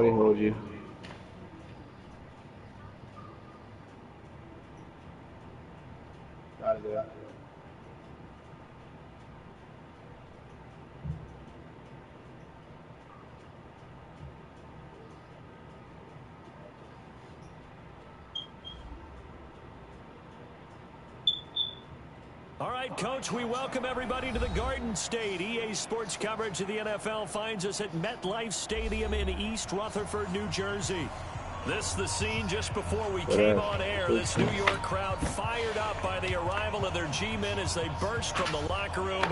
they hold you. Got it. All right, Coach, we welcome everybody to the Garden State. EA Sports coverage of the NFL finds us at MetLife Stadium in East Rutherford, New Jersey. This the scene just before we came on air. This New York crowd fired up by the arrival of their G-men as they burst from the locker room.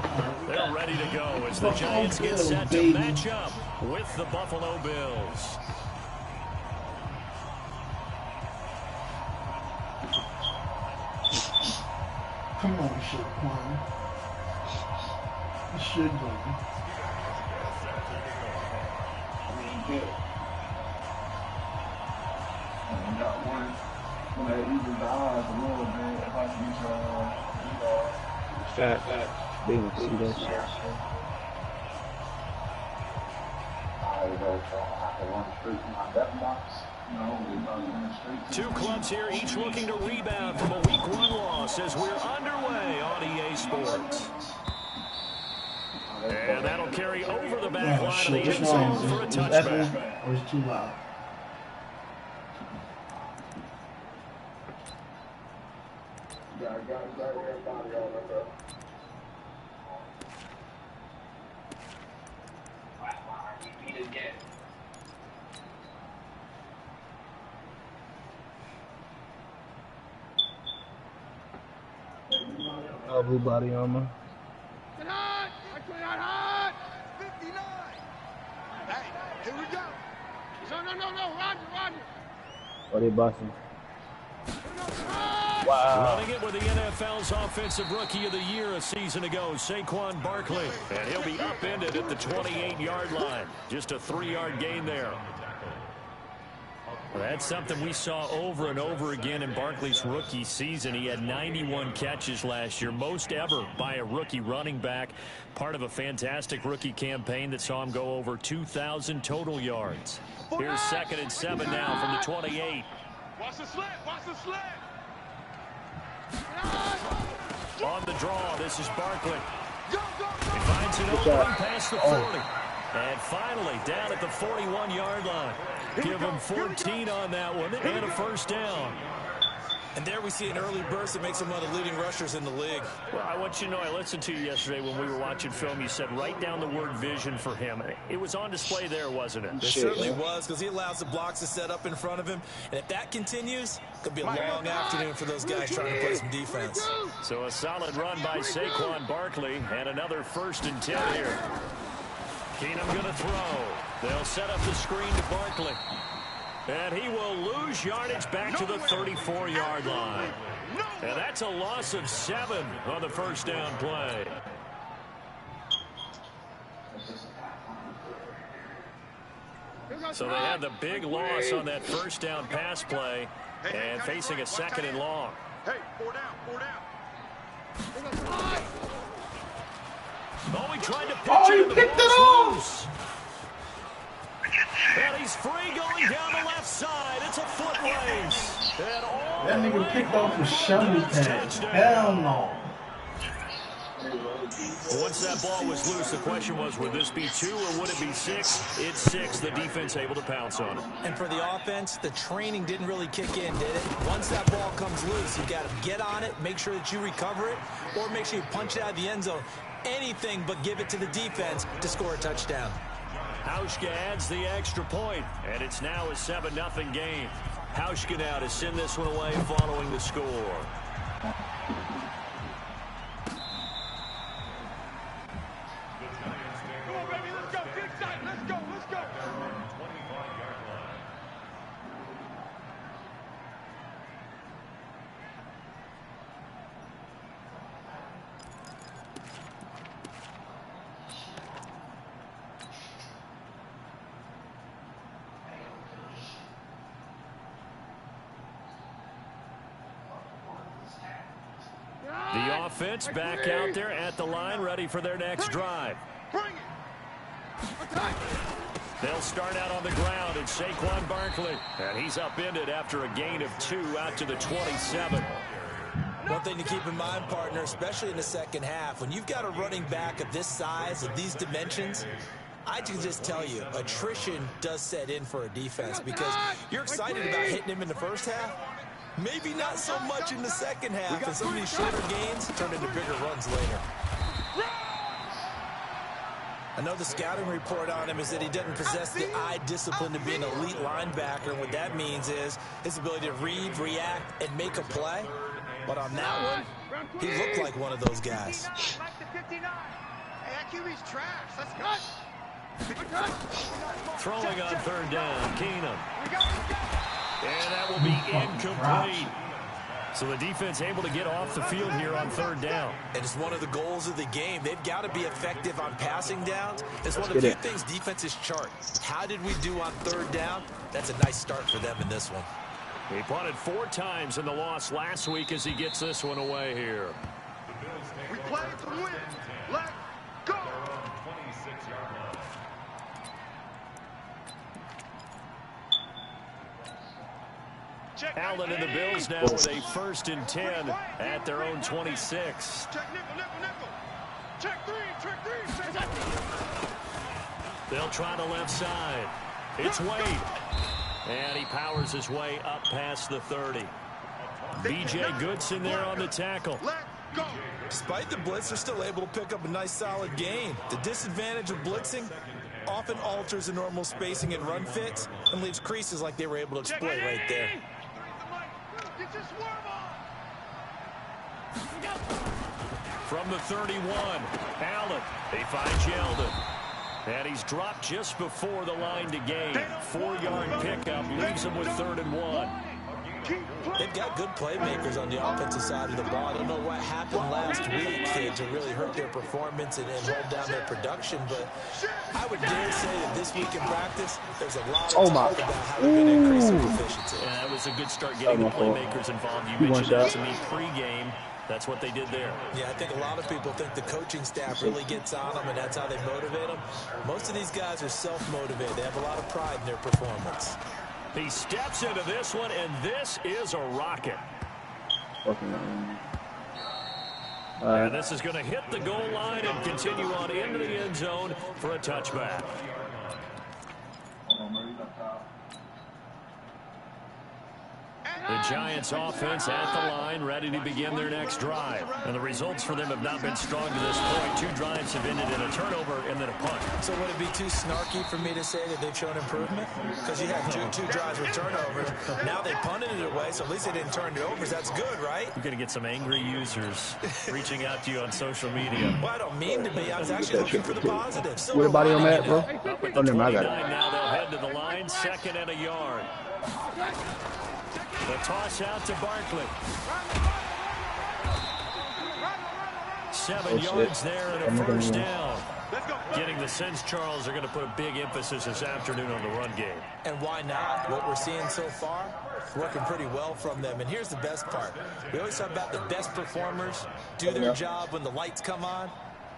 They're ready to go as the Giants get set to match up with the Buffalo Bills. Come on, Shaquan. You should go. I got one when that even the odds a little bit if I can get Fat. They don't see that shit. I have to run straight to my bet box. Two clubs here, each looking to rebound from a Week 1 loss as we're underway on EA Sports. And that'll carry over the back line of the end zone for a touchback. Or it's too loud. Blue body armor. Get hot! Actually not hot! 59! Hey, here we go! No, Roger! Oh, they busting. Wow. Running it with the NFL's Offensive Rookie of the Year a season ago, Saquon Barkley. And he'll be upended at the 28-yard line. Just a 3-yard gain there. Well, that's something we saw over and over again in Barkley's rookie season. He had 91 catches last year, most ever by a rookie running back. Part of a fantastic rookie campaign that saw him go over 2,000 total yards. Here's 2nd and 7 now from the 28. Watch the slip! On the draw, this is Barkley. He finds an opening past the 40. And finally, down at the 41-yard line. Give him 14 on that one and a first down. And there we see an early burst that makes him one of the leading rushers in the league. Well, I want you to know, I listened to you yesterday when we were watching film. You said write down the word vision for him. It was on display there, wasn't it? It certainly was, because he allows the blocks to set up in front of him. And if that continues, it could be a long afternoon for those guys trying to play some defense. So a solid run by Saquon Barkley and another 1st and 10 here. Keenum going to throw. They'll set up the screen to Barkley. And he will lose yardage back to the 34-yard line. And that's a loss of 7 on the first down play. So they had the big loss on that first down pass play and facing a 2nd and long. Hey, 4 down. Oh, he tried to pitch it, and the ball's loose. And he's free going down the left side. It's a foot race. That nigga picked off a shoulder pad. Hell no. Once that ball was loose, the question was, would this be 2 or would it be 6? It's 6. The defense able to pounce on it. And for the offense, the training didn't really kick in, did it? Once that ball comes loose, you've got to get on it, make sure that you recover it, or make sure you punch it out of the end zone. Anything but give it to the defense to score a touchdown. Hauschka adds the extra point, and it's now a 7-0 game. Hauschka now to send this one away following the score. Come on, baby, let's go. Get excited. Let's go. The offense back out there at the line, ready for their next drive. Bring it. Attack. They'll start out on the ground, and Saquon Barkley. And he's upended after a gain of 2 out to the 27. One thing to keep in mind, partner, especially in the second half, when you've got a running back of this size, of these dimensions, I can just tell you, attrition does set in for a defense because you're excited about hitting him in the first half. Maybe not so much in the second half, and some of these shorter gains turn into bigger runs later. I know the scouting report on him is that he doesn't possess the eye discipline to be an elite linebacker, and what that means is his ability to read, react, and make a play. But on that one, he looked like one of those guys. Throwing on third down, Keenum. And that will be incomplete. So the defense able to get off the field here on third down. And it's one of the goals of the game. They've got to be effective on passing downs. It's one of the few things defenses chart. How did we do on third down? That's a nice start for them in this one. He punted 4 times in the loss last week as he gets this one away here. We play to win. Let's go. Allen and the Bills now with a 1st and 10 at their own 26. Check nickel, nickel, nickel. Check 3, check 3. They'll try the left side. It's Wade. And he powers his way up past the 30. B.J. Goodson there on the tackle. Let's go. Despite the blitz, they're still able to pick up a nice solid gain. The disadvantage of blitzing often alters the normal spacing and run fits and leaves creases like they were able to exploit right there. Get your swarm on. From the 31, Allen. He finds Yeldon. And he's dropped just before the line to gain. 4-yard pickup leaves him with 3rd and 1. They've got good playmakers on the offensive side of the ball. I don't know what happened last week to really hurt their performance and hold down their production, but I would dare say that this week in practice, there's a lot of talk about how they're going to increase their efficiency. Yeah, that was a good start getting the playmakers involved. You mentioned that to me pregame. That's what they did there. Yeah, I think a lot of people think the coaching staff really gets on them, and that's how they motivate them. Most of these guys are self-motivated. They have a lot of pride in their performance. He steps into this one, and this is a rocket. And this is going to hit the goal line and continue on into the end zone for a touchback. The Giants offense at the line, ready to begin their next drive. And the results for them have not been strong to this point. 2 drives have ended in a turnover and then a punt. So would it be too snarky for me to say that they've shown improvement? Because you had two drives with turnovers. Now they punted it away, so at least they didn't turn it over. That's good, right? You're going to get some angry users reaching out to you on social media. Well, I don't mean to be. I was actually looking for the positives. What about on that, bro? Up at the 29 now, they'll head to the line, 2nd and a yard. The toss out to Barkley. 7 yards there and a 1st down. Getting the sense, Charles, are going to put a big emphasis this afternoon on the run game. And why not? What we're seeing so far, working pretty well from them. And here's the best part. We always talk about the best performers do their job when the lights come on.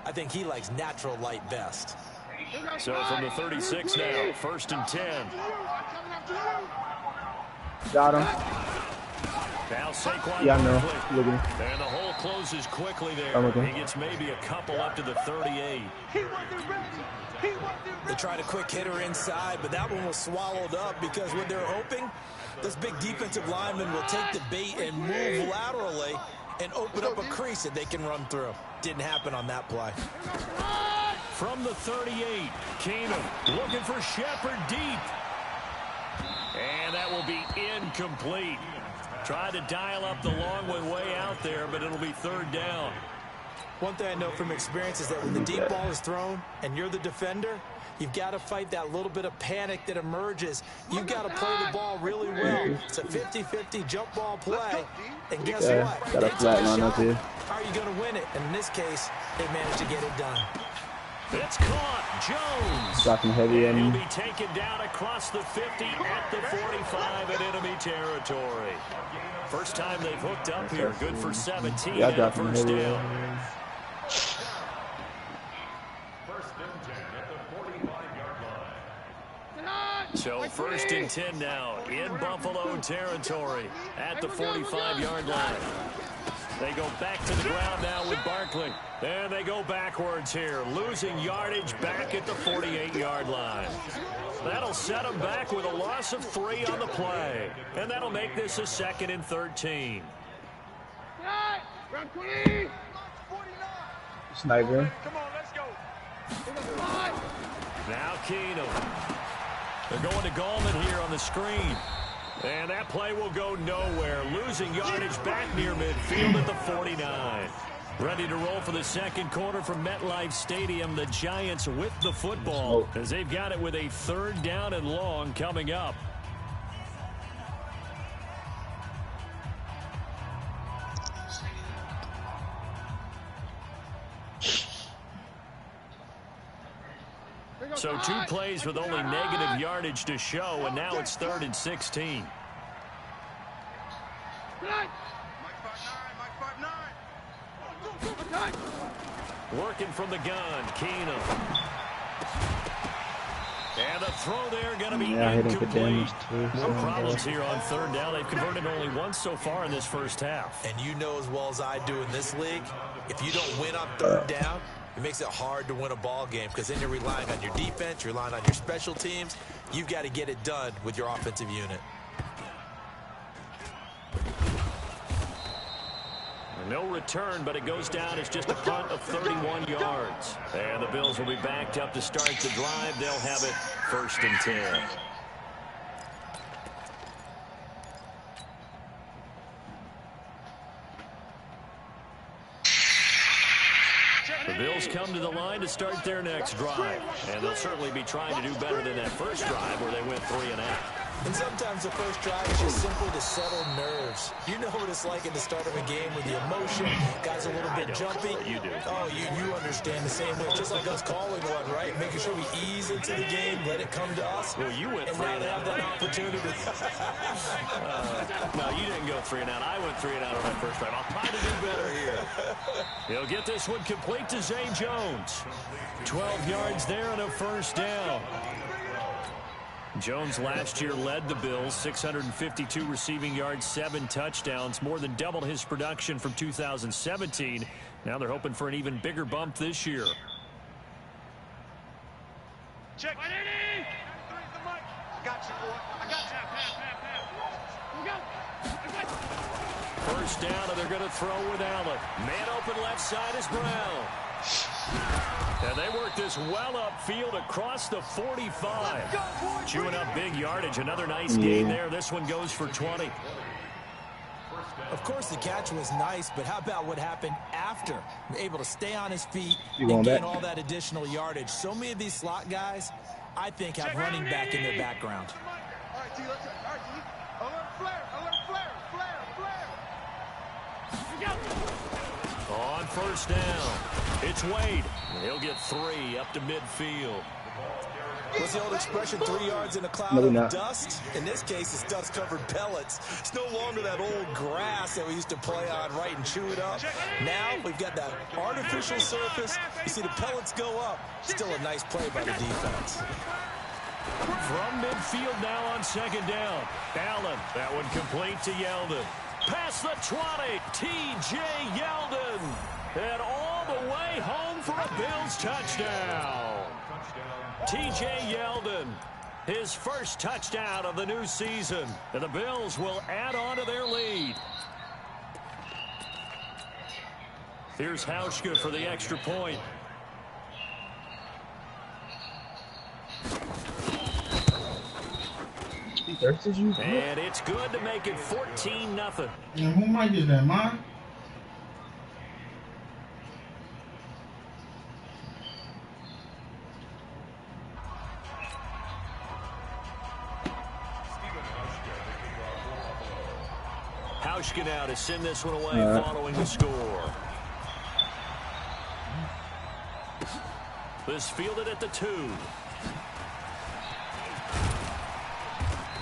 I think he likes natural light best. So from the 36 now, 1st and 10. Got him. Now Saquon. Yeah, I know. And the hole closes quickly there. He gets maybe a couple up to the 38. They tried a quick hitter inside, but that one was swallowed up because what they're hoping, this big defensive lineman will take the bait and move laterally and open up a crease that they can run through. Didn't happen on that play. From the 38, Keenum looking for Shepard deep. And that will be incomplete. Tried to dial up the long one way out there, but it'll be 3rd down. One thing I know from experience is that when the deep ball is thrown and you're the defender, you've got to fight that little bit of panic that emerges. You've got to play the ball really well. It's a 50-50 jump ball play. And guess what? Got a flat line up here. How are you going to win it? And in this case, they managed to get it done. It's caught. Jones. Dropping heavy and in. he'll be taken down across the 50 at the 45 in enemy territory. First time they've hooked up here. Good for 17 and a 1st down. So 1st and 10 now in Buffalo territory at the 45-yard line. They go back to the ground now with Barkley. And they go backwards here, losing yardage back at the 48-yard line. That'll set them back with a loss of 3 on the play. And that'll make this a 2nd and 13. Sniper. Come on, let's go. Now Keenum. They're going to Gallman here on the screen. And that play will go nowhere. Losing yardage back near midfield at the 49. Ready to roll for the second quarter from MetLife Stadium. The Giants with the football as they've got it with a 3rd down and long coming up. So 2 plays with only negative yardage to show, and now it's 3rd and 16. Working from the gun, Keenum. And the throw there going to be incomplete. No problems here on 3rd down. They've converted only once so far in this first half. And you know as well as I do in this league, if you don't win on 3rd down, it makes it hard to win a ball game because then you're relying on your defense, you're relying on your special teams. You've got to get it done with your offensive unit. No return, but it goes down as just a punt of 31 yards. And the Bills will be backed up to start the drive. They'll have it 1st and 10. The Bills come to the line to start their next drive. And they'll certainly be trying to do better than that first drive where they went 3 and out. And sometimes the first drive is just simple to settle nerves. You know what it's like at the start of a game with the emotion. Guys a little bit jumpy. You do. Oh, you understand the same way. Just like us calling one, right? Making sure we ease into the game, let it come to us. Well, you went and 3 now and they out. have that opportunity. No, you didn't go 3 and out. I went 3 and out on that first drive. I'll try to do better here. He'll get this one complete to Zay Jones. 12 yards there and a 1st down. Jones last year led the Bills, 652 receiving yards, 7 touchdowns, more than doubled his production from 2017. Now they're hoping for an even bigger bump this year. Check. I got you, boy. I got you. First down, and they're going to throw with Allen. Man open left side is Brown. And they work this well upfield across the 45. Chewing up big yardage. Another nice gain there. This one goes for 20. Of course, the catch was nice, but how about what happened after? Able to stay on his feet You and going gain back? all that additional yardage. So many of these slot guys, I think, have running back in their background. All right, T, let's go. All right, T. Alert flare. On first down, it's Wade. He'll get 3 up to midfield. What's the old expression, 3 yards in a cloud No, of not. dust? In this case, it's dust-covered pellets. It's no longer that old grass that we used to play on, right, and chew it up. Now we've got that artificial surface. You see the pellets go up. Still a nice play by the defense. From midfield now on 2nd down. Allen, that one complete to Yeldon. Past the 20, T.J. Yeldon. And all the way home for a Bills touchdown. T.J. Yeldon, his first touchdown of the new season. And the Bills will add on to their lead. Here's Hauschka for the extra point. And it's good to make it 14-0. And who mic is that, mine? Hauschka now to send this one away following the score. This fielded at the 2.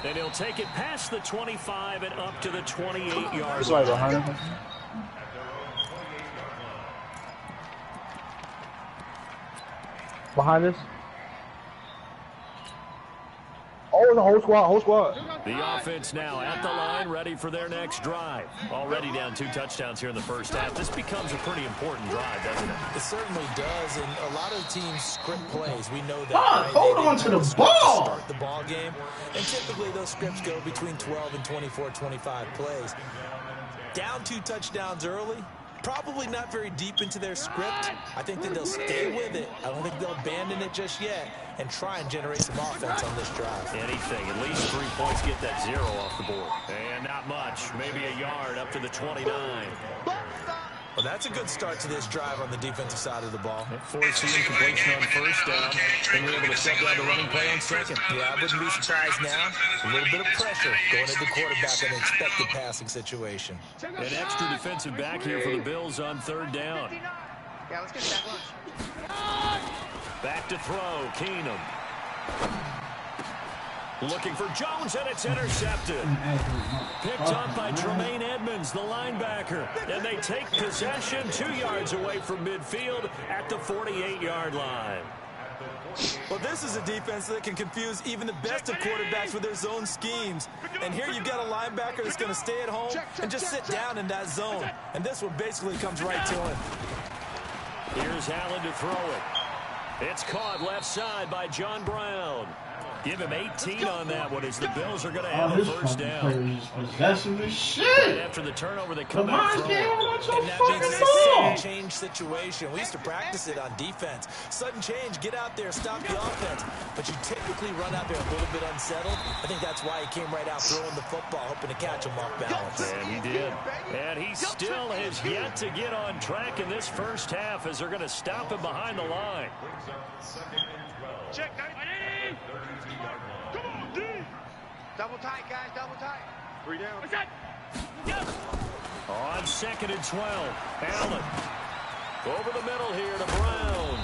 And he'll take it past the 25 and up to the 28-yard line. Behind him. Behind us. the whole squad. The offense now at the line, ready for their next drive. Already down 2 touchdowns here in the first half. This becomes a pretty important drive, doesn't it? It certainly does, and a lot of teams script plays. We know that. Right? Hold on to the ball. Start the ball game, and typically those scripts go between 12 and 24, 25 plays. Down 2 touchdowns early. Probably not very deep into their script. I think that they'll stay with it. I don't think they'll abandon it just yet and try and generate some offense on this drive. Anything. At least 3 points, get that 0 off the board. And not much. Maybe a yard up to the 29. Well, that's a good start to this drive on the defensive side of the ball. Forcing incompletion on first down. And we're able to shut down the running play on second. Yeah, I wouldn't be surprised now. A little bit of pressure going at the quarterback in an expected passing situation. An extra defensive back here for the Bills on 3rd down. Yeah, let's get that lunch. Back to throw, Keenum. Looking for Jones, and it's intercepted. Picked up by Tremaine Edmonds, the linebacker. And they take possession 2 yards away from midfield at the 48-yard line. Well, this is a defense that can confuse even the best of quarterbacks with their zone schemes. And here you've got a linebacker that's going to stay at home and just sit down in that zone. And this one basically comes right to him. Here's Allen to throw it. It's caught left side by John Brown. Give him 18 on that one as the Bills are going to have a first down. Possessive as shit. Right after the turnover, they come out throwing. And that means it's a sudden change situation. We used to practice it on defense. Sudden change, get out there, stop the offense. But you typically run out there a little bit unsettled. I think that's why he came right out throwing the football, hoping to catch him off balance. And he did. And he still has yet to get on track in this first half as they're going to stop him behind the line. Check. Come on, D. Double tight, guys. Double tight. 3 down. What's that? Yes. On 2nd and 12, Allen. Over the middle here to Brown.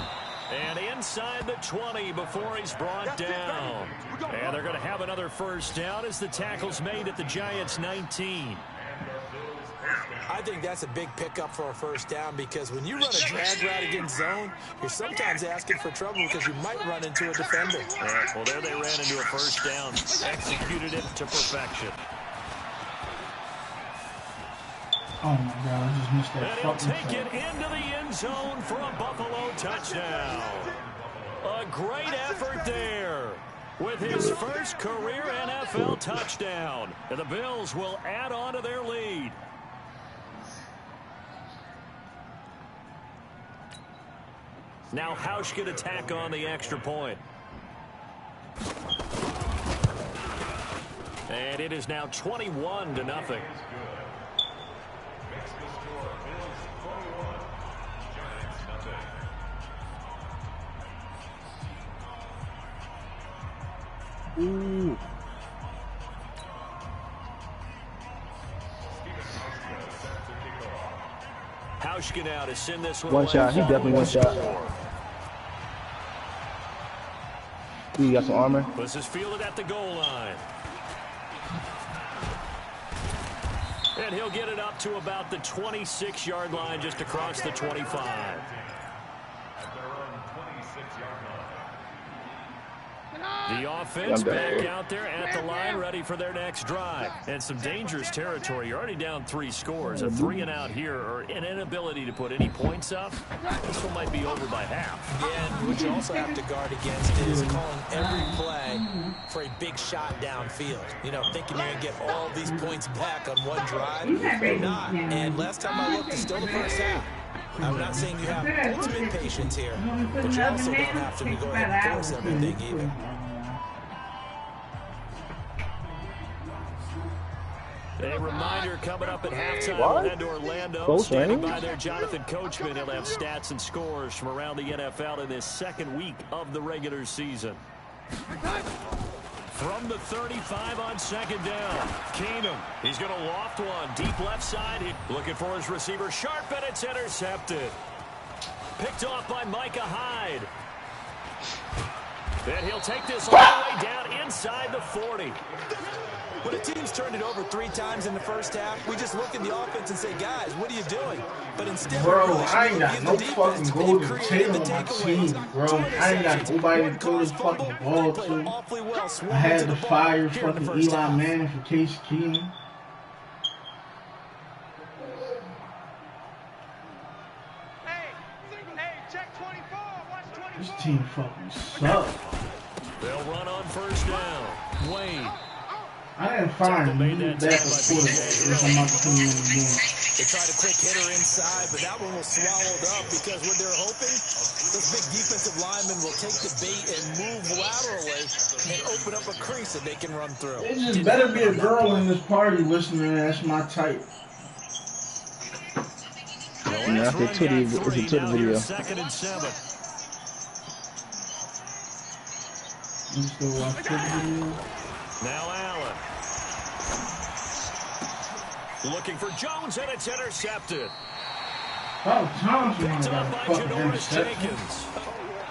And inside the 20 before he's brought down. And they're going to have another first down as the tackle's made at the Giants' 19. I think that's a big pickup for a first down because when you run a drag route against zone, you're sometimes asking for trouble because you might run into a defender. Yeah, well, there they ran into a first down. Executed it to perfection. Oh, my God. I just missed that. And he'll take it into the end zone for a Buffalo touchdown. A great effort there with his first career NFL touchdown. And the Bills will add on to their lead. Now Hausch can attack on the extra point. And it is now 21-0. Ooh. Hauschka now to send this One shot. He definitely one shot. Ooh, you got some armor. This is fielded at the goal line. And he'll get it up to about the 26-yard line just across the 25. The offense back out there at the line, ready for their next drive. And some dangerous territory. You're already down 3 scores. A 3-and-out here, or an inability to put any points up. This one might be over by half. Yeah, and what you also have to guard against is calling every play for a big shot downfield. You know, thinking you're going to get all these points back on one drive. You're not. And last time I looked, it's still the first half. I'm not saying you have ultimate patience here, but you also don't have to go ahead and force everything either. A reminder coming up at halftime. We'll head to Orlando. Standing by there, Jonathan Coachman. He'll have stats and scores from around the NFL in this second week of the regular season. From the 35 on 2nd down, Keenum. He's going to loft one deep left side. Looking for his receiver, Sharp, and it's intercepted. Picked off by Micah Hyde. And he'll take this all the way down inside the 40. When a team's turned it over 3 times in the first half, we just look at the offense and say, guys, what are you doing? But instead, bro, I ain't got no fucking golden tail on my team, bro. I ain't got nobody to throw this fucking ball to. I had to fire fucking Eli Manning for Case Keenum. This team fucking sucks. They'll run on first down. Wayne. I didn't find new backup quarterback. I'm not putting in the game. They tried a quick hitter inside, but that one was swallowed up because what they're hoping, those big defensive linemen will take the bait and move laterally and open up a crease that they can run through. It just better be a girl in this party listening. That's my type. Yeah, it's a Twitter video. Second and 7. You still watch Twitter video? Now Allen. Looking for Jones, and it's intercepted. Oh, Tom's Picked got up a by fucking Janoris interception. Jenkins.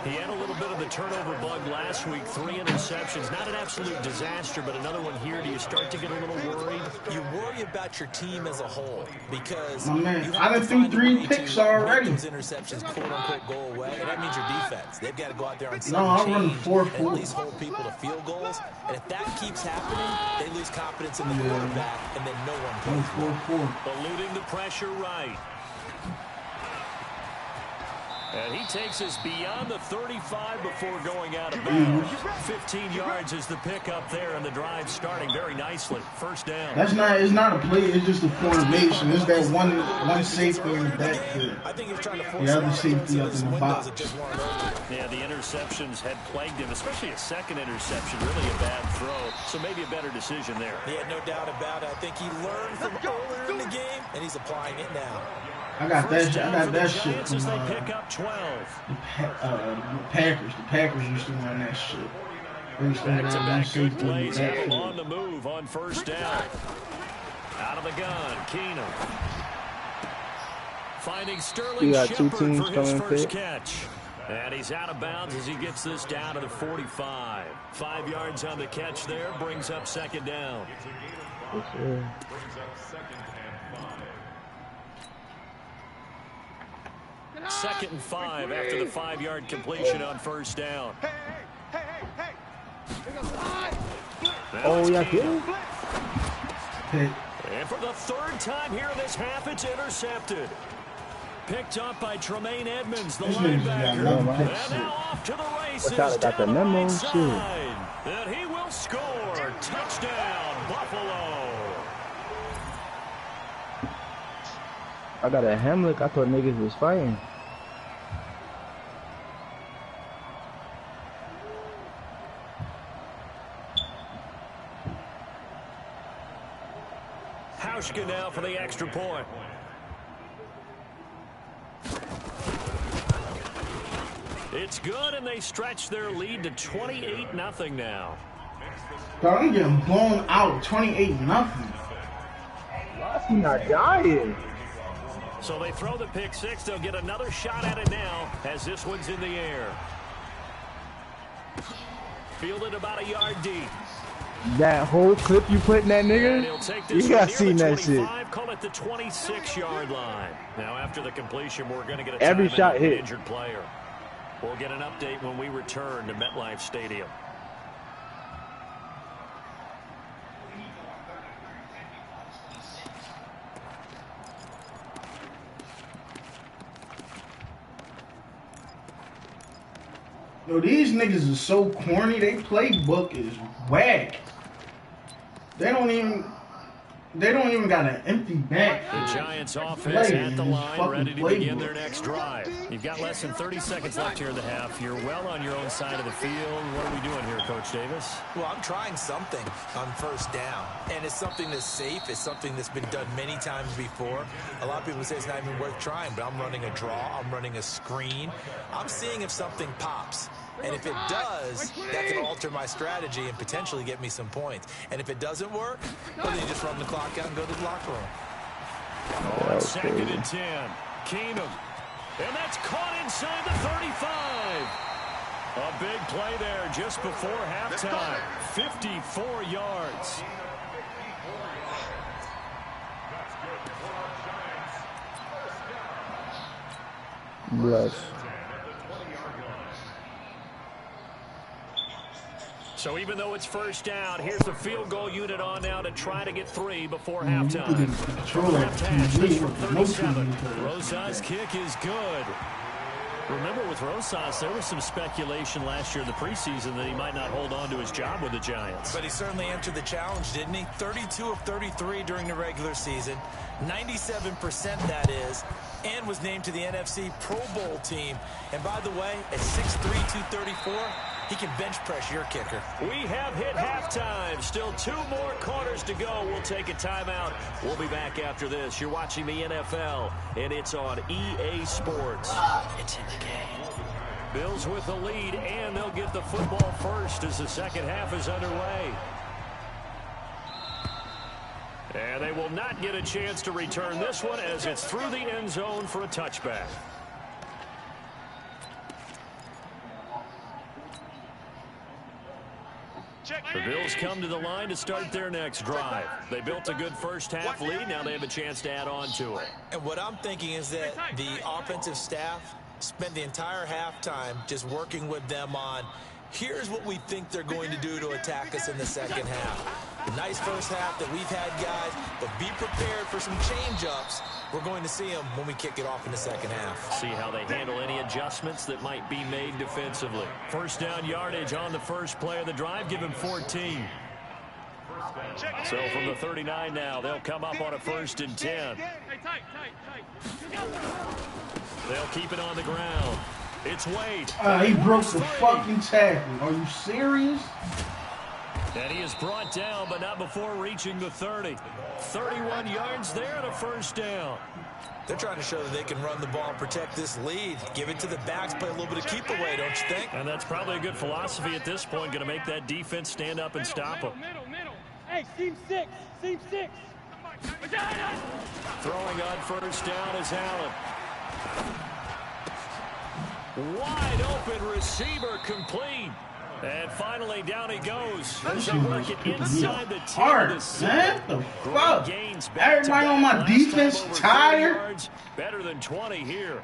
He had a little bit of the turnover bug last week. 3 interceptions. Not an absolute disaster, but another one here. Do you start to get a little worried? You worry about your team as a whole because My man, I done threw 3 picks already. those interceptions, quote unquote, go away, and that means your defense. They've got to go out there and No, I'm running 4-4. and at least hold people to field goals. And if that keeps happening, they lose confidence in the quarterback, and then no one plays. 4-4. Eluding the pressure right. And he takes us beyond the 35 before going out of bounds. 15 yards is the pickup there, and the drive starting very nicely. First down. That's not. It's not a play. It's just a formation. It's that one safety in the backfield. I think he was trying to force The other safety up in the box. Yeah, the interceptions had plagued him, especially a second interception. Really a bad throw. So maybe a better decision there. He had no doubt about it. I think he learned from earlier in the game, and he's applying it now. I got that shit. I got that shit Giants from as they pick up 12. the Packers. The Packers used to run that shit. They used to run that Back-to-back safety good in the plays backfield. on the move on first down. Out of the gun, Keenum. Finding Sterling We got 2 Shepard teams for his coming first fit. catch. And he's out of bounds as he gets this down to the 45. 5 yards on the catch there, brings up second down. Okay. Second and 5 after the 5-yard completion on first down. Oh, yeah, good. And for the 3rd time here this half, it's intercepted. Picked up by Tremaine Edmonds, the This nigga's got linebacker. no And picks. now off to the races. Watch out, I got the down memo, right shit. side. And he will score. Touchdown, Buffalo. I got a Hamlet. I thought niggas was fighting. Hauschka now for the extra point. It's good, and they stretch their lead to 28-0 now. Bro, I'm getting blown out. 28-0. Why is he not dying? So they throw the pick six. They'll get another shot at it now as this one's in the air. Fielded about a yard deep. That whole clip you put in that nigga? You got seen that shit. Call it the 26-yard line. Now after the completion, we're going to get a Every timeout shot on the hit. injured player. We'll get an update when we return to MetLife Stadium. Yo, these niggas are so corny. They playbook is whack. They don't even got an empty back. The Giants offense at the line, ready to begin their next drive. You've got less than 30 seconds left here in the half. You're well on your own side of the field. What are we doing here, Coach Davis? Well, I'm trying something on first down, and it's something that's safe. It's something that's been done many times before. A lot of people say it's not even worth trying, but I'm running a draw. I'm running a screen. I'm seeing if something pops. And if it does, that can alter my strategy and potentially get me some points. And if it doesn't work, well, then you just run the clock out and go to the locker room. On second and 10. Keenum. And that's caught inside the 35. A big play there just before halftime. 54 yards. Yes. So even though it's first down, here's the field goal unit on now to try to get 3 before halftime. Left hash, this from 37. Rosas' kick is good. Remember, with Rosas, there was some speculation last year in the preseason that he might not hold on to his job with the Giants. But he certainly answered the challenge, didn't he? 32 of 33 during the regular season, 97% that is, and was named to the NFC Pro Bowl team. And by the way, at 6'3", 234, he can bench press your kicker. We have hit halftime. Still 2 more quarters to go. We'll take a timeout. We'll be back after this. You're watching the NFL, and it's on EA Sports. It's in the game. Bills with the lead, and they'll get the football first as the second half is underway. And they will not get a chance to return this one as it's through the end zone for a touchback. The Bills come to the line to start their next drive. They built a good first-half lead. Now they have a chance to add on to it. And what I'm thinking is that the offensive staff spent the entire halftime just working with them on, here's what we think they're going to do to attack us in the second half. Nice first half that we've had, guys, but be prepared for some change-ups. We're going to see them when we kick it off in the second half. See how they handle any adjustments that might be made defensively. First down yardage on the first play of the drive. Give him 14. So from the 39 now, they'll come up on a 1st and 10. They'll keep it on the ground. It's Wade. He broke the fucking tackle. Are you serious? And he is brought down, but not before reaching the 30. 31 yards there and a first down. They're trying to show that they can run the ball and protect this lead. Give it to the backs, play a little bit of keep away, don't you think? And that's probably a good philosophy at this point, going to make that defense stand up and stop them. Middle. Hey, seam 6. Throwing on first down is Allen. Wide open receiver complete. And finally, down he goes. As they work it inside the 10 to 7. Man, the fuck? Everybody on my defense tired? Better than 20 here.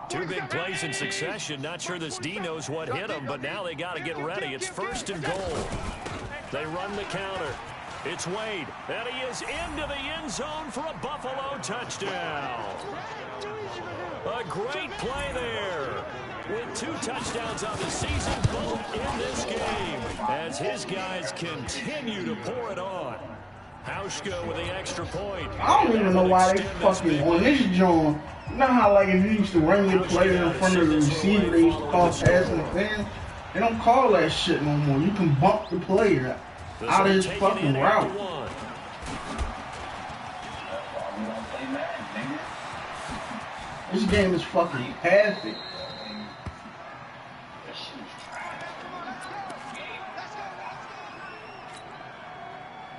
2 big plays in succession. Not sure this D knows what hit him, but now they got to get ready. It's 1st and goal. They run the counter. It's Wade, and he is into the end zone for a Buffalo touchdown. A great play there. With 2 touchdowns on the season, both in this game, as his guys continue to pour it on. Hauschka with the extra point. I don't even know why they fucking on this joint. You know how like if you used to run your player in front of the receiver, they used to call pass interference? They don't call that shit no more. You can bump the player out of his fucking route. This game is fucking perfect.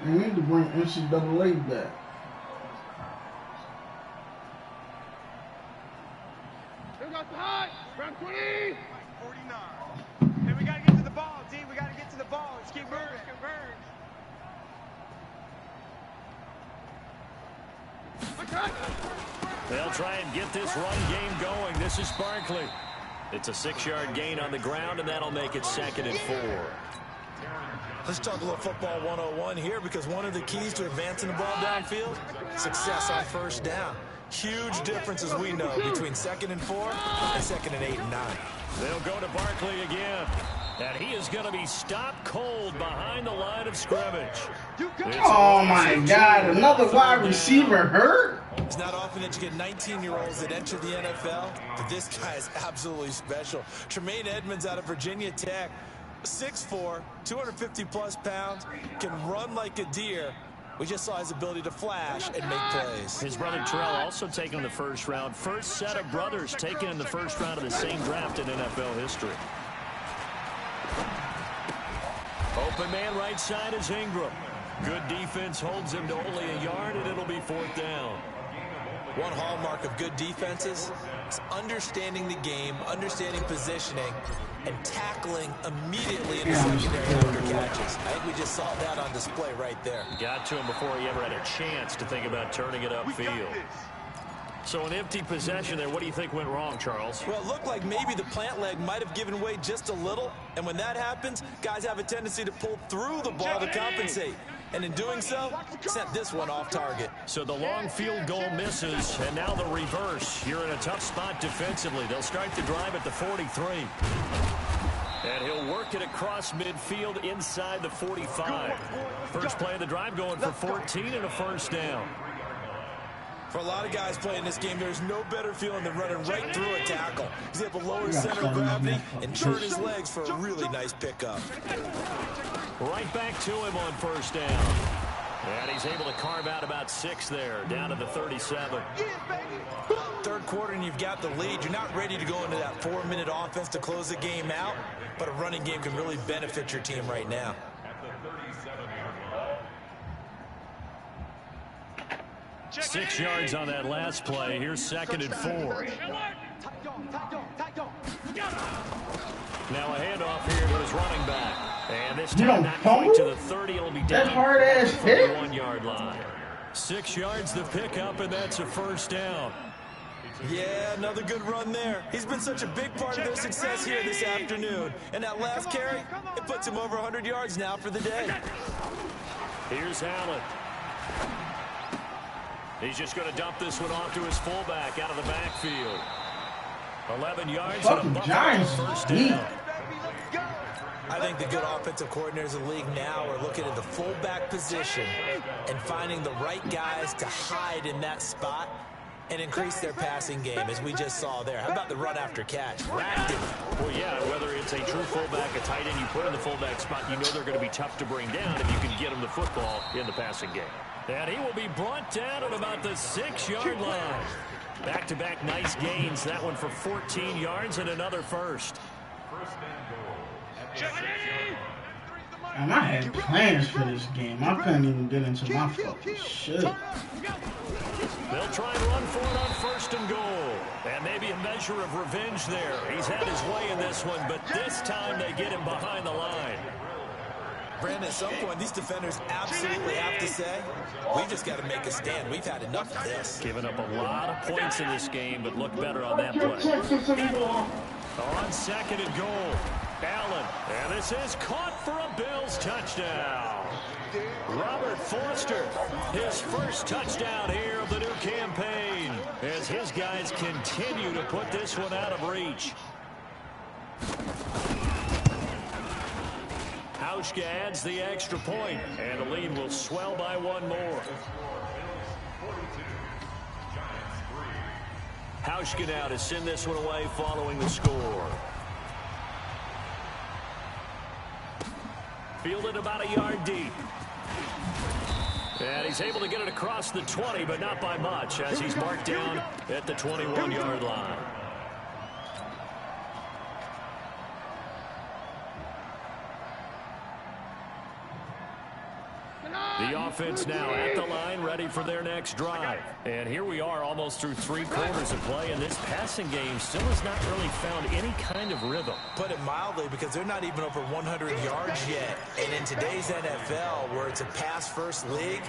They need to bring NCAA back. Round 20. 49. Hey, we gotta get to the ball, D. We gotta get to the ball. Let's keep moving. They'll try and get this run game going. This is Barkley. It's a 6-yard gain on the ground, and that'll make it 2nd and 4. Let's talk a little football 101 here, because one of the keys to advancing the ball downfield, success on first down. Huge difference, as we know, between 2nd and 4 and 2nd and 8 and 9. They'll go to Barkley again. And he is going to be stopped cold behind the line of scrimmage. Oh, my God. Another wide receiver hurt? It's not often that you get 19-year-olds that enter the NFL, but this guy is absolutely special. Tremaine Edmonds out of Virginia Tech, 6'4", 250-plus pounds, can run like a deer. We just saw his ability to flash and make plays. His brother Terrell also taken in the first round. First set of brothers taken in the first round of the same draft in NFL history. Open man right side is Ingram. Good defense holds him to only a yard, and it'll be 4th down. One hallmark of good defenses is understanding the game, understanding positioning, and tackling immediately in the secondary after catches. I think we just saw that on display right there. Got to him before he ever had a chance to think about turning it upfield. So an empty possession there. What do you think went wrong, Charles? Well, it looked like maybe the plant leg might have given way just a little. And when that happens, guys have a tendency to pull through the ball to compensate. And in doing so, sent this one off target. So the long field goal misses, and now the reverse. You're in a tough spot defensively. They'll start the drive at the 43. And he'll work it across midfield inside the 45. First play of the drive going for 14 and a first down. For a lot of guys playing this game, there's no better feeling than running right through a tackle. He's able to lower his center of gravity and turn his legs for a really nice pickup. Right back to him on first down. And he's able to carve out about 6 there, down to the 37. Third quarter and you've got the lead. You're not ready to go into that 4-minute offense to close the game out, but a running game can really benefit your team right now. Six yards on that last play. Here's 2nd and 4. Now a handoff here to his running back. And this time not quite to the 30. It'll be down hard-ass hit. 1-yard line. 6 yards the pickup, and that's a first down. Yeah, another good run there. He's been such a big part of their success here this afternoon. And that last carry, it puts him over 100 yards now for the day. Here's Allen. He's just going to dump this one off to his fullback out of the backfield. 11 yards and a first down. I think the good offensive coordinators in the league now are looking at the fullback position and finding the right guys to hide in that spot and increase their passing game, as we just saw there. How about the run after catch? Racked it. Well, yeah, whether it's a true fullback, a tight end you put in the fullback spot, you know they're going to be tough to bring down if you can get them the football in the passing game. And he will be brought down at about the 6-yard line. Back-to-back nice gains. That one for 14 yards and another first. And I had plans for this game. I couldn't even get into my fucking shit. They'll try and run for it on 1st and goal. And maybe a measure of revenge there. He's had his way in this one, but this time they get him behind the line. Brandon, at some point, these defenders absolutely have to say, we've just got to make a stand. We've had enough of this. Given up a lot of points in this game, but look better on that play. On 2nd and goal, Allen. And this is caught for a Bills touchdown. Robert Foster, his first touchdown here of the new campaign, as his guys continue to put this one out of reach. Hauschka adds the extra point, and the lead will swell by 1 more. Hauschka now to send this one away following the score. Fielded about a yard deep. And he's able to get it across the 20, but not by much, as he's marked down at the 21-yard line. The offense now at the line, ready for their next drive. And here we are almost through 3 quarters of play, and this passing game still has not really found any kind of rhythm. Put it mildly, because they're not even over 100 yards yet. And in today's NFL, where it's a pass-first league,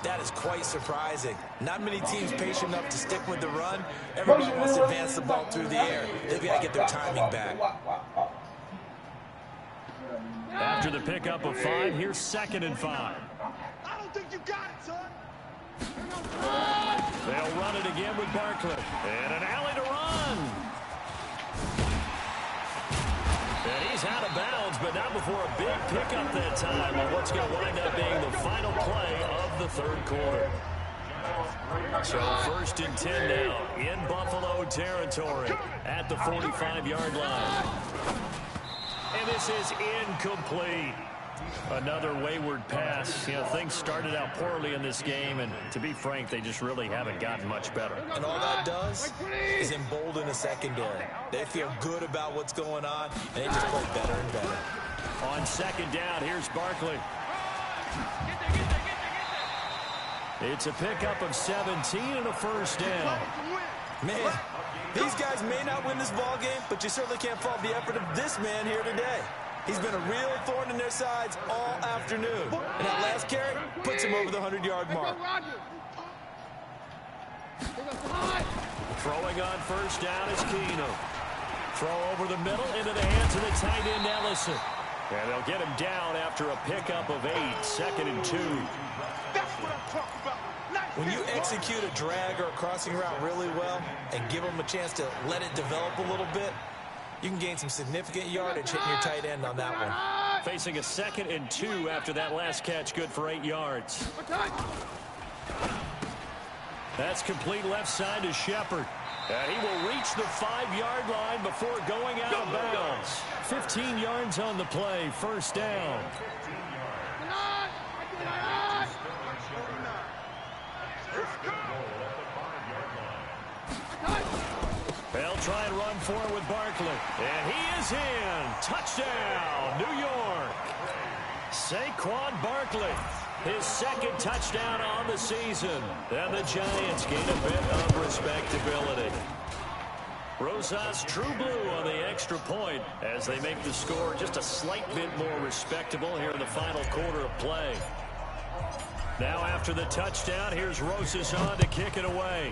that is quite surprising. Not many teams patient enough to stick with the run. Everybody wants to advance the ball through the air. They've got to get their timing back. After the pickup of 5, here's 2nd and 5. I don't think you got it, son. They'll run it again with Barkley. And an alley to run. And he's out of bounds, but not before a big pickup that time on what's going to wind up being the final play of the 3rd quarter. So 1st and 10 now in Buffalo territory at the 45-yard line. And this is incomplete. Another wayward pass. You know, things started out poorly in this game, and to be frank, they just really haven't gotten much better. And all that does is embolden the secondary. They feel good about what's going on, and they just play better and better. On 2nd down, here's Barkley. It's a pickup of 17 and a first down. Man, these guys may not win this ball game, but you certainly can't fault the effort of this man here today. He's been a real thorn in their sides all afternoon. And that last carry puts him over the 100-yard mark. Throwing on first down is Keenum. Throw over the middle into the hands of the tight end Ellison. And they'll get him down after a pickup of 8, 2nd and 2. That's what I'm talking about. When you execute a drag or a crossing route really well and give them a chance to let it develop a little bit, you can gain some significant yardage hitting your tight end on that one. Facing a 2nd and 2 after that last catch, good for 8 yards. That's complete left side to Shepard. And he will reach the 5-yard line before going out of bounds. 15 yards on the play, first down. They'll try and run forward with Barkley. And he is in. Touchdown, New York. Saquon Barkley, his 2nd touchdown on the season. And the Giants gain a bit of respectability. Rosas True Blue on the extra point as they make the score just a slight bit more respectable here in the final quarter of play. Now after the touchdown, here's Rosas on to kick it away.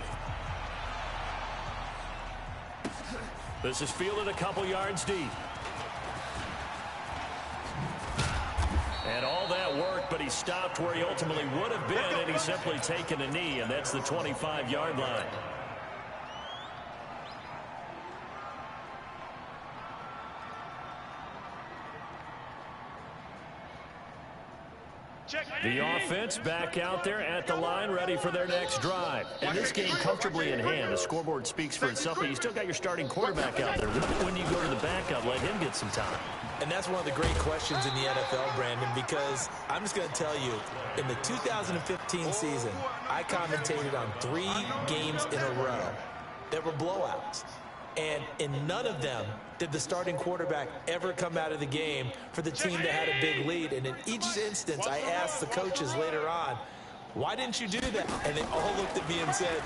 This is fielded a couple yards deep. And all that work, but he stopped where he ultimately would have been, and he's simply taken a knee, and that's the 25-yard line. The offense back out there at the line, ready for their next drive. And this game comfortably in hand. The scoreboard speaks for itself, but you still got your starting quarterback out there. When you go to the backup, let him get some time. And that's one of the great questions in the NFL, Brandon, because I'm just going to tell you, in the 2015 season, I commentated on 3 games in a row that were blowouts. And in none of them did the starting quarterback ever come out of the game for the team that had a big lead. And in each instance, I asked the coaches later on, why didn't you do that? And they all looked at me and said,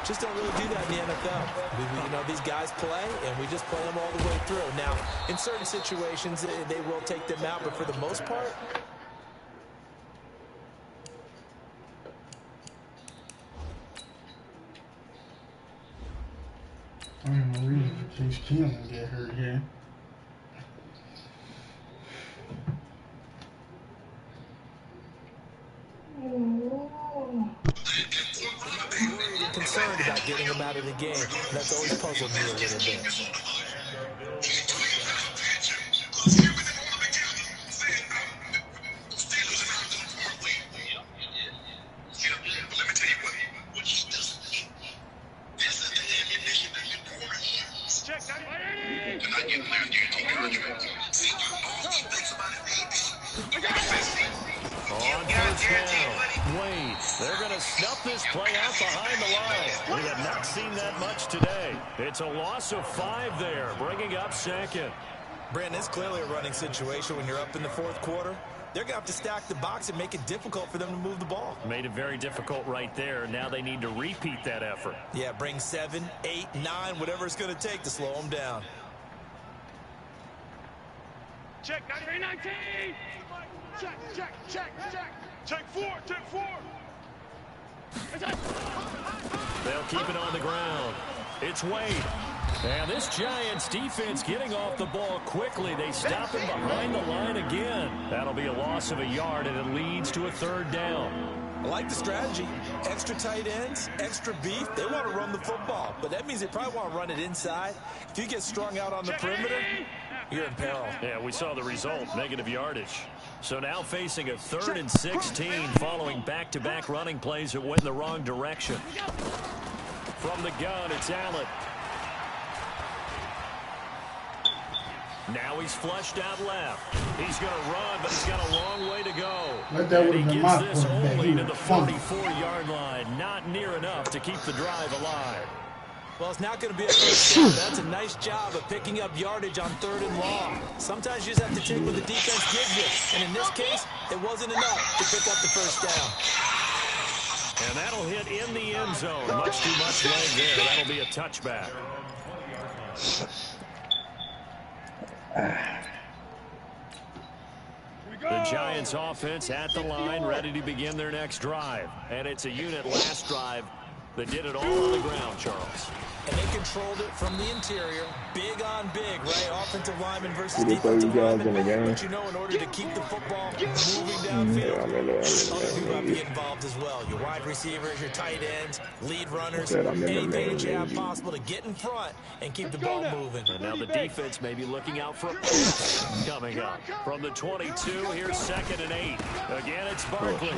just don't really do that in the NFL. You know, these guys play, and we just play them all the way through. Now, in certain situations, they will take them out, but for the most part, I mean, no reason for Case Keenum to get hurt here. concerned about getting him out of the game. That's always puzzled me a little bit. It's a loss of 5 there, bringing up 2nd. Brandon, it's clearly a running situation when you're up in the 4th quarter. They're going to have to stack the box and make it difficult for them to move the ball. Made it very difficult right there. Now they need to repeat that effort. Yeah, bring 7, 8, 9, whatever it's going to take to slow them down. Check, 19. Check. Check 4. They'll keep it on the ground. It's Wade. And this Giants defense getting off the ball quickly. They stop him behind the line again. That'll be a loss of a yard, and it leads to a 3rd down. I like the strategy. Extra tight ends, extra beef. They want to run the football, but that means they probably want to run it inside. If you get strung out on the perimeter, you're in peril. Yeah, we saw the result, negative yardage. So now facing a 3rd and 16 following back-to-back running plays that went in the wrong direction. From the gun, it's Allen. Now he's flushed out left. He's going to run, but he's got a long way to go. And he gets this only to the 44-yard line. Not near enough to keep the drive alive. Well, it's not going to be a first down. That's a nice job of picking up yardage on 3rd and long. Sometimes you just have to take what the defense gives you. And in this case, it wasn't enough to pick up the first down. And that'll hit in the end zone. Much too much leg there. That'll be a touchback. The Giants offense at the line, ready to begin their next drive. And it's a unit last drive that did it all on the ground, Charles. And they controlled it from the interior. Big on big, right? Offensive lineman versus defensive lineman. But you know, in order to keep the football moving downfield, other people have to get involved as well. Your wide receivers, your tight ends, lead runners, anything that you have possible to get in front and keep the ball moving. And now the defense may be looking out for a pass coming up. From the 22, here's 2nd and 8. Again, it's Barkley.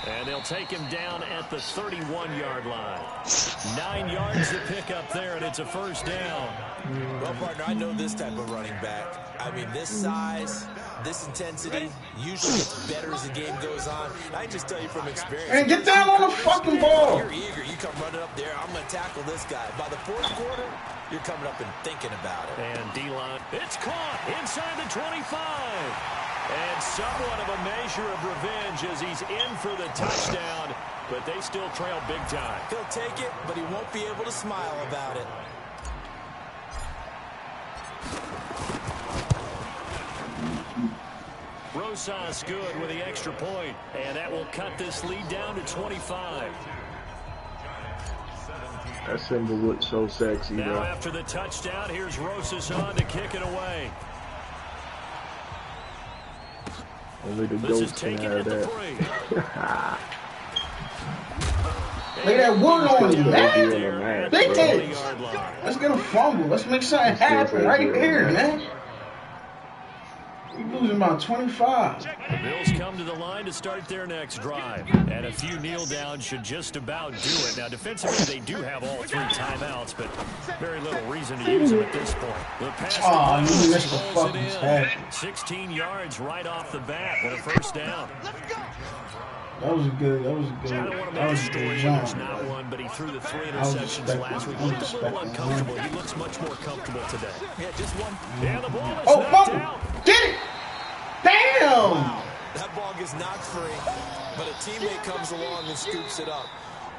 And they'll take him down at the 31-yard line. 9 yards to pick up there, and it's a first down. Well, partner, I know this type of running back. I mean, this size, this intensity usually gets better as the game goes on. I just tell you from experience. And get down on the fucking ball. You're eager. You come running up there. I'm going to tackle this guy. By the 4th quarter, you're coming up and thinking about it. And D-line, it's caught inside the 25. And somewhat of a measure of revenge as he's in for the touchdown, but they still trail big time. He'll take it, but he won't be able to smile about it. Rosas good with the extra point, and that will cut this lead down to 25. That symbol looks so sexy, now bro. After the touchdown, here's Rosas on to kick it away. Only the This is ghost can taken have at the that. 3. Lay that wood on you, man. man. Big thing. Let's get a fumble. Let's make something happen right here, man. We're losing about 25. The Bills come to the line to start their next drive. And a few kneel downs should just about do it. Now, defensively, they do have all 3 timeouts, but very little reason to use them at this point. The pass you missed the fucking tackle. 16 yards right off the bat with a first down. That was a good I don't want to make that a was a story good when jump. there's not one, but he threw the 3 interceptions last week. He looked a little uncomfortable. He looks much more comfortable today. Yeah, just one. Yeah, the ball is knocked fumble! out. Get it! Damn! Wow. That ball gets knocked free, but a teammate comes along and scoops it up.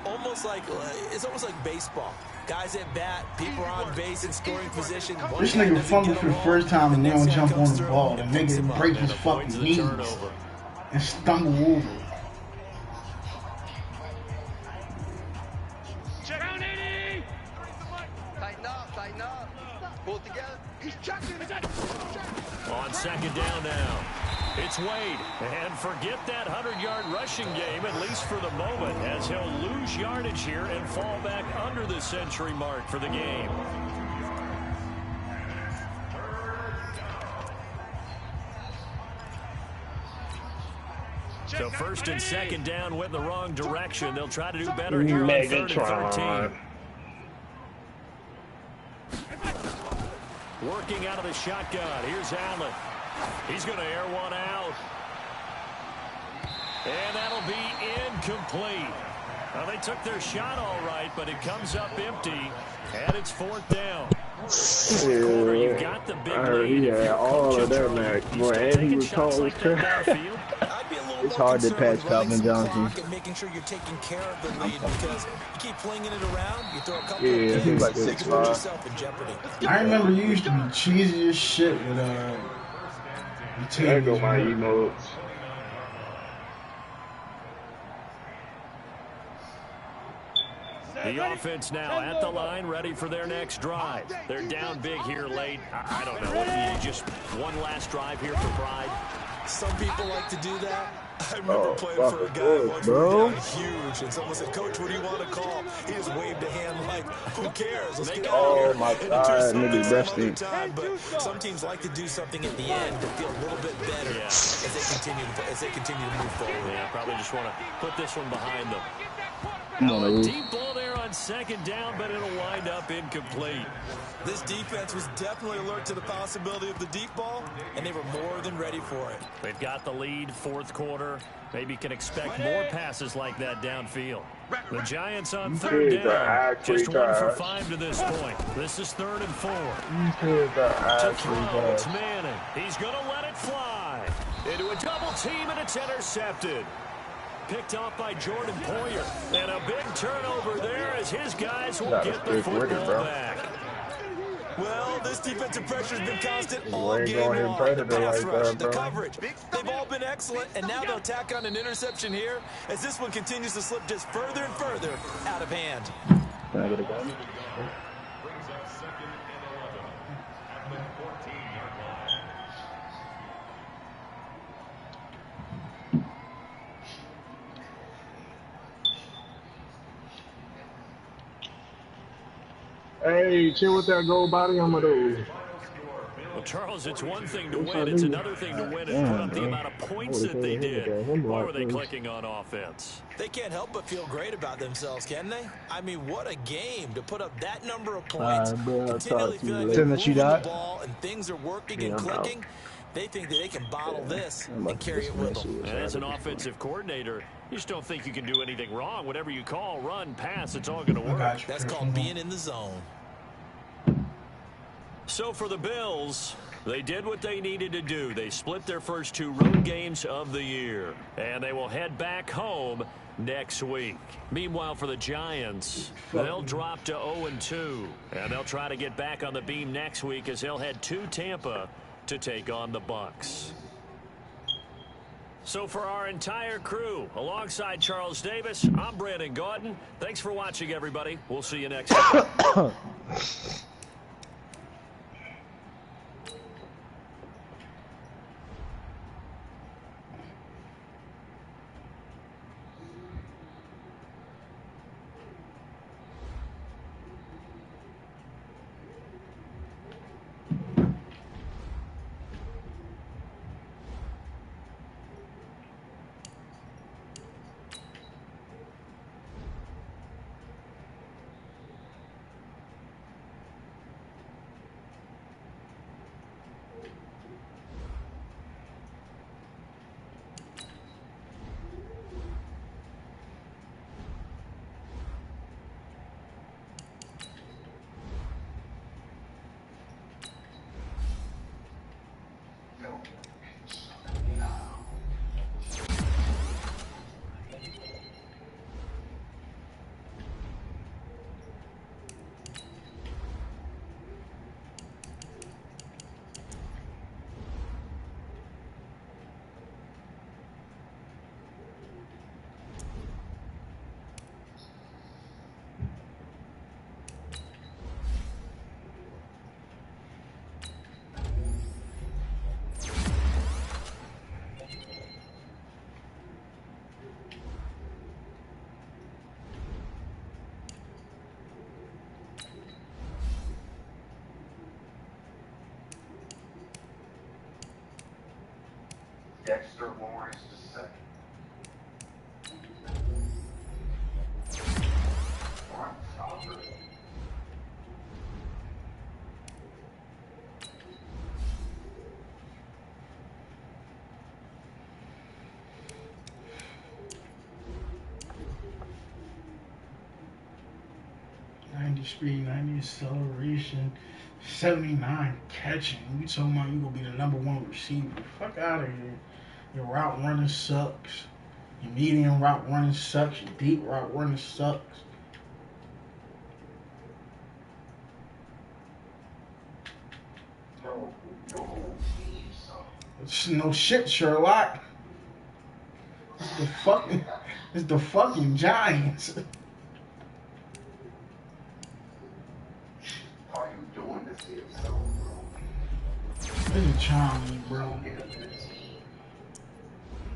It's almost like baseball. Guys at bat, people are on base in scoring position. This nigga fumbled for the first time and now jump on the ball. The nigga break his fucking knees and stumble over. Tighten up. Pull it together. He's checking. On 2nd down now. It's Wade. And forget that 100-yard rushing game, at least for the moment, as he'll lose yardage here and fall back under the century mark for the game. So 1st and 2nd down went in the wrong direction. They'll try to do better here on 3rd and 13. Working out of the shotgun. Here's Allen. He's going to air one out. And that'll be incomplete. Well, they took their shot all right, but it comes up empty. And it's 4th down. Corner, you've got the big lead. Yeah, all of that, man. Boy, and he was tall as crap. It's hard to pass Calvin Johnson. Making sure you're taking care of the lead because you keep flinging it around, you throw a couple Yeah, of he's like you can 6'5". put yourself in jeopardy. I remember you used to be cheesy as shit with There the go my emotes. The offense now at the line, ready for their next drive. They're down big here late. I don't know. What, just one last drive here for pride? Some people like to do that. I remember playing for a guy once who was down huge, and someone said, "Coach, what do you want to call?" He just waved a hand like, "Who cares? Let's get out of here." Oh my God, nigga, resting. But some teams like to do something at the end to feel a little bit better as they continue to move forward. Yeah, probably just want to put this one behind them. Come on, Deep ball there on 2nd down, but it'll wind up incomplete. This defense was definitely alert to the possibility of the deep ball, and they were more than ready for it. They've got the lead, 4th quarter. Maybe can expect more passes like that downfield. The Giants on 3rd down. Just 1 for 5 to this point. This is 3rd and 4. To throw, it's Manning. He's going to let it fly. Into a double team, and it's intercepted. picked off by Jordan Poyer. And a big turnover there as his guys will get the football back. Well, this defensive pressure has been constant all ain't game going long. hit The Predator pass like rush, that, the bro. coverage, they've all been excellent, and now they'll tack on an interception here as this one continues to slip just further and further out of hand. Can I get a gun? Hey, chill with that gold body on my dude. Well, Charles, it's one thing to win. It's another thing to win and put up the amount of points that they did. Why were they clicking on offense? They can't help but feel great about themselves, can they? I mean, what a game to put up that number of points. Continually feeling like they're moving the ball and things are working and clicking. They think that they can bottle this and carry it with them. And as an offensive coordinator, you just don't think you can do anything wrong. Whatever you call, run, pass, it's all going to work. That's called being in the zone. So for the Bills, they did what they needed to do. They split their first 2 road games of the year, and they will head back home next week. Meanwhile, for the Giants, they'll drop to 0-2, and they'll try to get back on the beam next week as they'll head to Tampa to take on the Bucs. So for our entire crew, alongside Charles Davis, I'm Brandon Gaudin. Thanks for watching, everybody. We'll see you next time. Dexter Lawrence II. Speed, 90 acceleration, 79 catching. You talking about you gonna be the #1 receiver? Fuck out of here. Your route running sucks. Your medium route running sucks. Your deep route running sucks. It's no shit, Sherlock. It's the fucking Giants. This is charming, bro.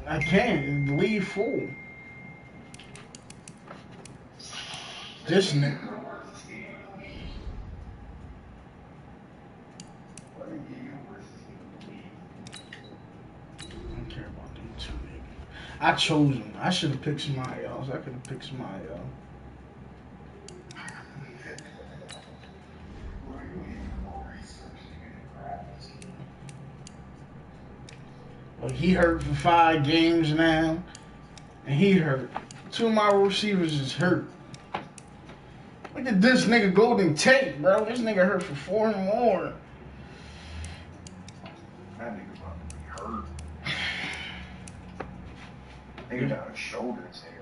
I can't leave full. This nigga. I don't care about them two niggas. I chose them. I should have picked somebody else. I could have picked somebody else. Well, he hurt for 5 games now, and he hurt. 2 of my receivers is hurt. Look at this nigga Golden Tate, bro. This nigga hurt for 4 more. That nigga about to be hurt. Nigga got a shoulder tear.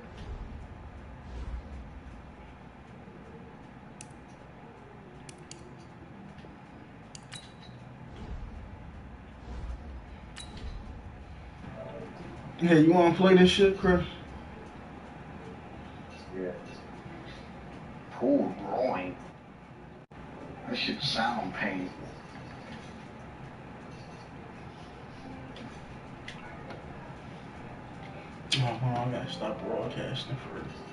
Hey, you wanna play this shit, Chris? Yeah. Pulled groin. That shit sound painful. Oh, hold on, I gotta stop broadcasting first.